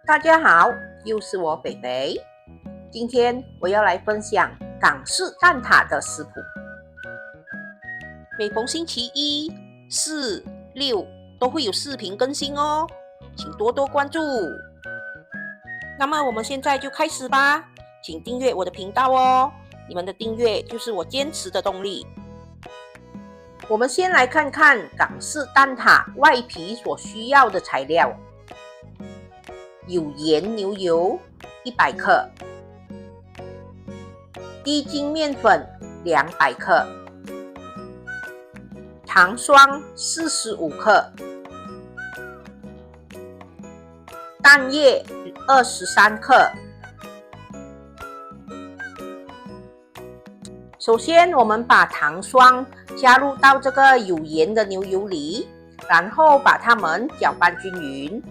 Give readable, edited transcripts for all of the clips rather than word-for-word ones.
大家好，又是我北北。今天我要来分享港式蛋挞的食谱。每逢星期一、四、六都会有视频更新哦，请多多关注。那么我们现在就开始吧，请订阅我的频道哦，你们的订阅就是我坚持的动力。我们先来看看港式蛋挞外皮所需要的材料。有盐牛油100克，低筋面粉200克，糖霜45克，蛋液23克。首先，我们把糖霜加入到这个有盐的牛油里，然后把它们搅拌均匀。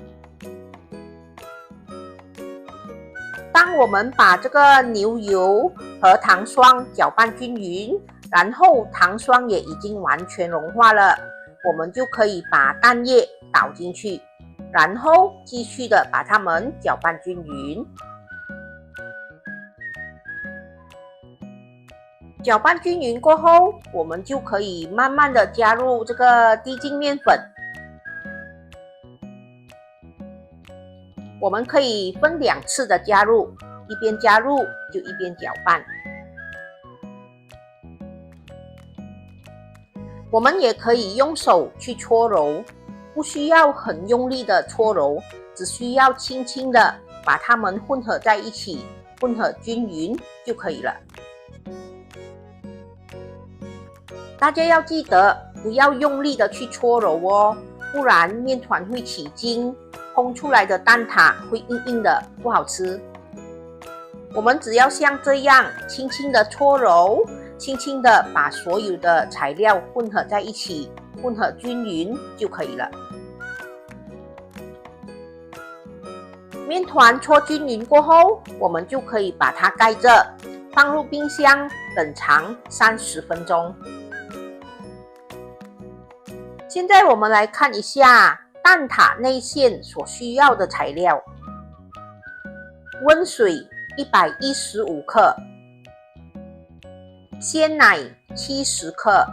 当我们把这个牛油和糖霜搅拌均匀，然后糖霜也已经完全融化了，我们就可以把蛋液倒进去，然后继续的把它们搅拌均匀。搅拌均匀过后，我们就可以慢慢的加入这个低筋面粉。我们可以分2次的加入，一边加入就一边搅拌。我们也可以用手去搓揉，不需要很用力的搓揉，只需要轻轻的把它们混合在一起，混合均匀就可以了。大家要记得不要用力的去搓揉哦，不然面团会起筋，烘出来的蛋挞会硬硬的，不好吃。我们只要像这样轻轻的搓揉，轻轻的把所有的材料混合在一起，混合均匀就可以了。面团搓均匀过后，我们就可以把它盖着，放入冰箱冷藏30分钟。现在我们来看一下蛋挞内馅所需要的材料。温水115克，鲜奶70克，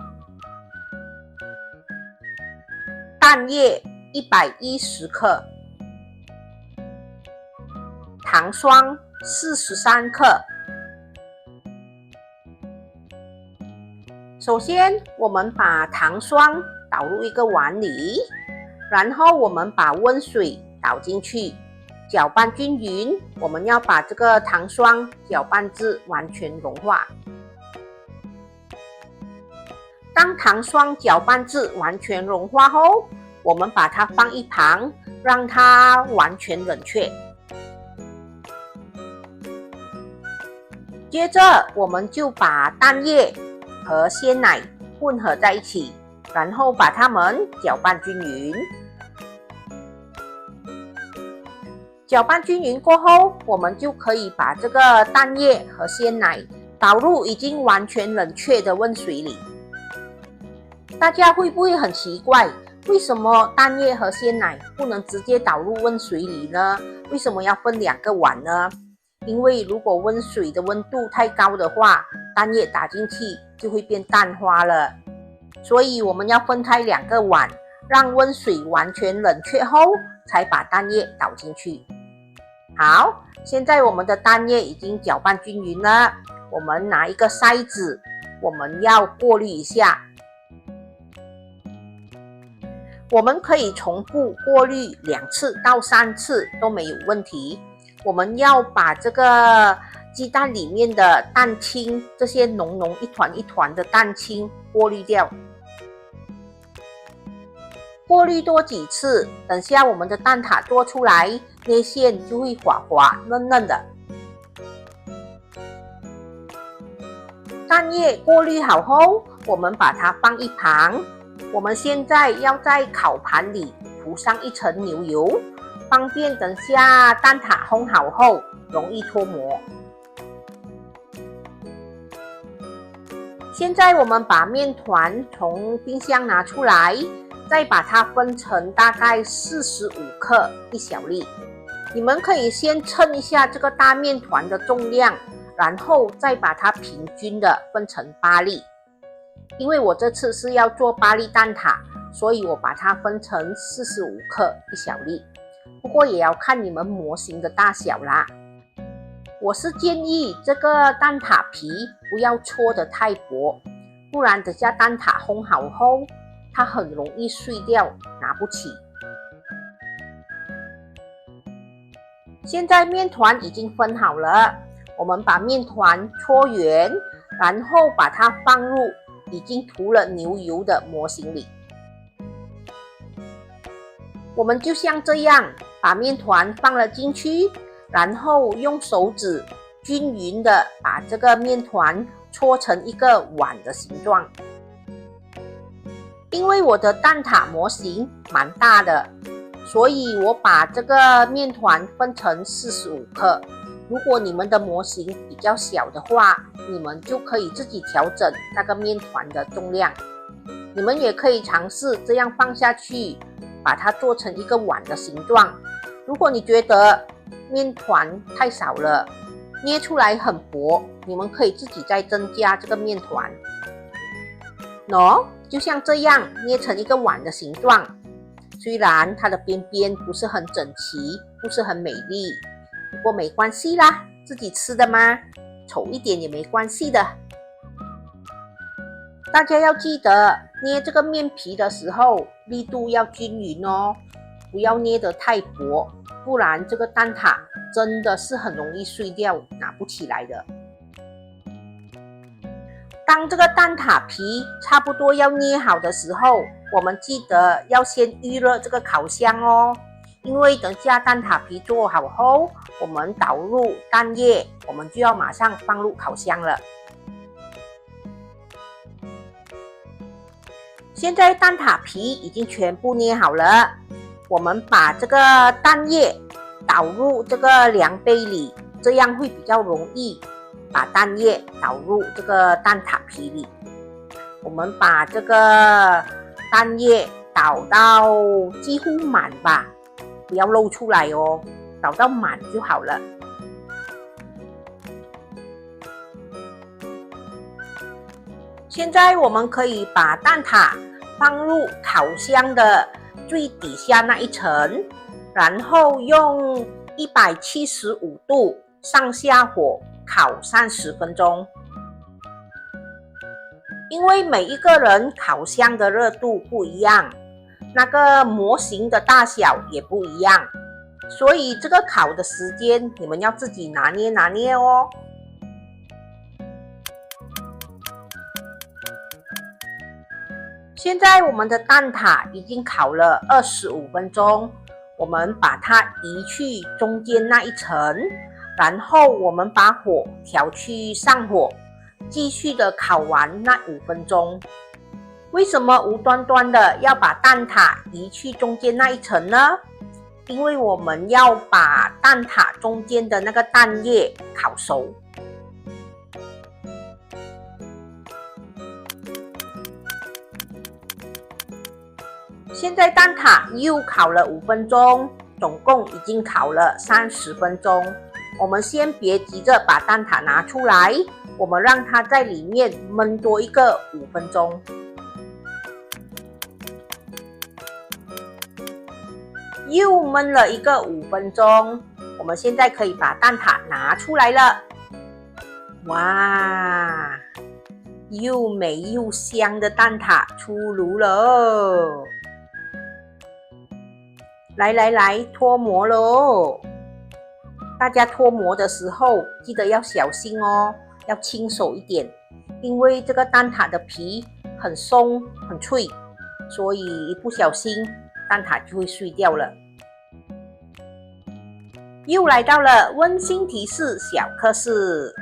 蛋液110克，糖霜43克。首先，我们把糖霜倒入一个碗里，然后我们把温水倒进去，搅拌均匀。我们要把这个糖霜搅拌至完全融化。当糖霜搅拌至完全融化后，我们把它放一旁，让它完全冷却。接着，我们就把蛋液和鲜奶混合在一起，然后把它们搅拌均匀。搅拌均匀过后，我们就可以把这个蛋液和鲜奶倒入已经完全冷却的温水里。大家会不会很奇怪，为什么蛋液和鲜奶不能直接倒入温水里呢？为什么要分2个碗呢？因为如果温水的温度太高的话，蛋液打进去就会变淡化了。所以我们要分开2个碗，让温水完全冷却后，才把蛋液倒进去。好，现在我们的蛋液已经搅拌均匀了，我们拿一个筛子，我们要过滤一下。我们可以重复过滤2次到3次都没有问题。我们要把这个鸡蛋里面的蛋清，这些浓浓一团一团的蛋清过滤掉。过滤多几次，等下我们的蛋挞做出来，内馅就会滑滑嫩嫩的。蛋液过滤好后，我们把它放一旁。我们现在要在烤盘里涂上一层牛油，方便等下蛋挞烘好后容易脱模。现在我们把面团从冰箱拿出来，再把它分成大概45克一小粒。你们可以先称一下这个大面团的重量，然后再把它平均的分成8粒。因为我这次是要做8粒蛋挞，所以我把它分成45克一小粒。不过也要看你们模型的大小啦。我是建议这个蛋挞皮不要搓得太薄，不然等下蛋挞烘好后，它很容易碎掉，拿不起。现在面团已经分好了，我们把面团搓圆，然后把它放入已经涂了牛油的模型里。我们就像这样把面团放了进去，然后用手指均匀的把这个面团搓成一个碗的形状。因为我的蛋挞模型蛮大的，所以我把这个面团分成45克。如果你们的模型比较小的话，你们就可以自己调整那个面团的重量。你们也可以尝试这样放下去，把它做成一个碗的形状。如果你觉得面团太少了，捏出来很薄，你们可以自己再增加这个面团。就像这样捏成一个碗的形状。虽然它的边边不是很整齐，不是很美丽，不过没关系啦，自己吃的嘛，丑一点也没关系的。大家要记得捏这个面皮的时候力度要均匀哦，不要捏得太薄，不然这个蛋挞真的是很容易碎掉，拿不起来的。当这个蛋挞皮差不多要捏好的时候，我们记得要先预热这个烤箱哦，因为等下蛋挞皮做好后，我们倒入蛋液，我们就要马上放入烤箱了。现在蛋挞皮已经全部捏好了，我们把这个蛋液倒入这个量杯里，这样会比较容易把蛋液倒入这个蛋挞皮里。我们把这个蛋液倒到几乎满吧，不要漏出来哦，倒到满就好了。现在我们可以把蛋挞放入烤箱的最底下那一层，然后用175度上下火烤30分钟。因为每一个人烤箱的热度不一样，那个模型的大小也不一样，所以这个烤的时间你们要自己拿捏哦。现在我们的蛋挞已经烤了25分钟，我们把它移去中间那一层，然后我们把火调去上火，继续的烤完那5分钟。为什么无端端的要把蛋挞移去中间那一层呢？因为我们要把蛋挞中间的那个蛋液烤熟。现在蛋挞又烤了5分钟，总共已经烤了30分钟。我们先别急着把蛋挞拿出来，我们让它在里面焖多一个5分钟。又焖了一个5分钟，我们现在可以把蛋挞拿出来了。哇，又美又香的蛋挞出炉了！来，脱模咯！大家脱模的时候记得要小心哦，要轻手一点，因为这个蛋挞的皮很松很脆，所以一不小心蛋挞就会碎掉了。又来到了温馨提示小课室，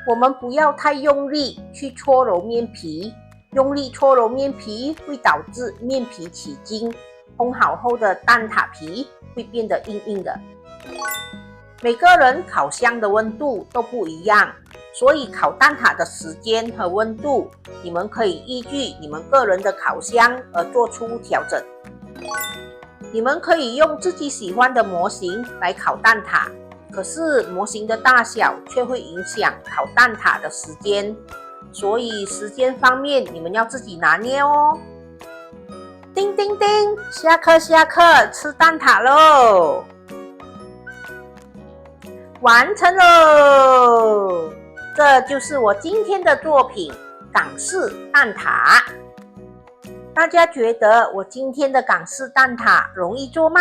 我们不要太用力去搓揉面皮，用力搓揉面皮会导致面皮起筋，烘好后的蛋挞皮会变得硬硬的。每个人烤箱的温度都不一样，所以烤蛋挞的时间和温度，你们可以依据你们个人的烤箱而做出调整。你们可以用自己喜欢的模型来烤蛋挞，可是模型的大小却会影响烤蛋挞的时间，所以时间方面你们要自己拿捏哦。叮叮叮，下课下课，吃蛋挞喽！完成喽！这就是我今天的作品港式蛋挞。大家觉得我今天的港式蛋挞容易做吗？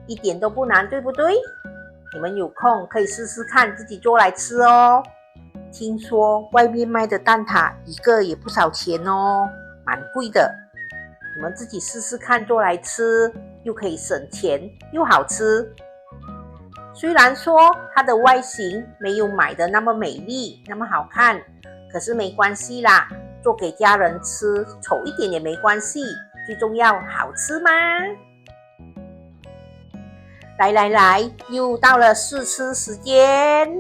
一点都不难，对不对？你们有空可以试试看，自己做来吃哦。听说外面卖的蛋挞一个也不少钱哦，蛮贵的。你们自己试试看做来吃，又可以省钱又好吃。虽然说它的外形没有买的那么美丽那么好看，可是没关系啦，做给家人吃丑一点也没关系，最重要好吃吗？来，又到了试吃时间。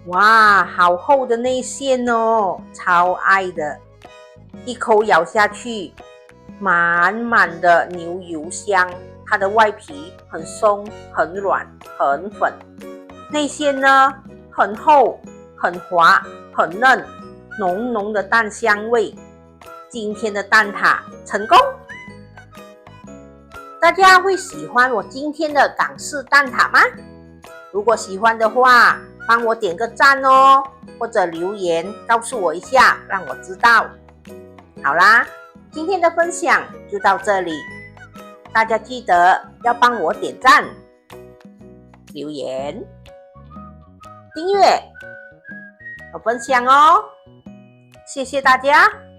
哇，好厚的内馅哦，超爱的，一口咬下去，满满的牛油香，它的外皮很松很软很粉，内馅呢很厚很滑很嫩，浓浓的蛋香味。今天的蛋挞成功！大家会喜欢我今天的港式蛋挞吗？如果喜欢的话，帮我点个赞哦，或者留言告诉我一下，让我知道。好啦，今天的分享就到这里，大家记得要帮我点赞、留言、订阅和分享哦，谢谢大家。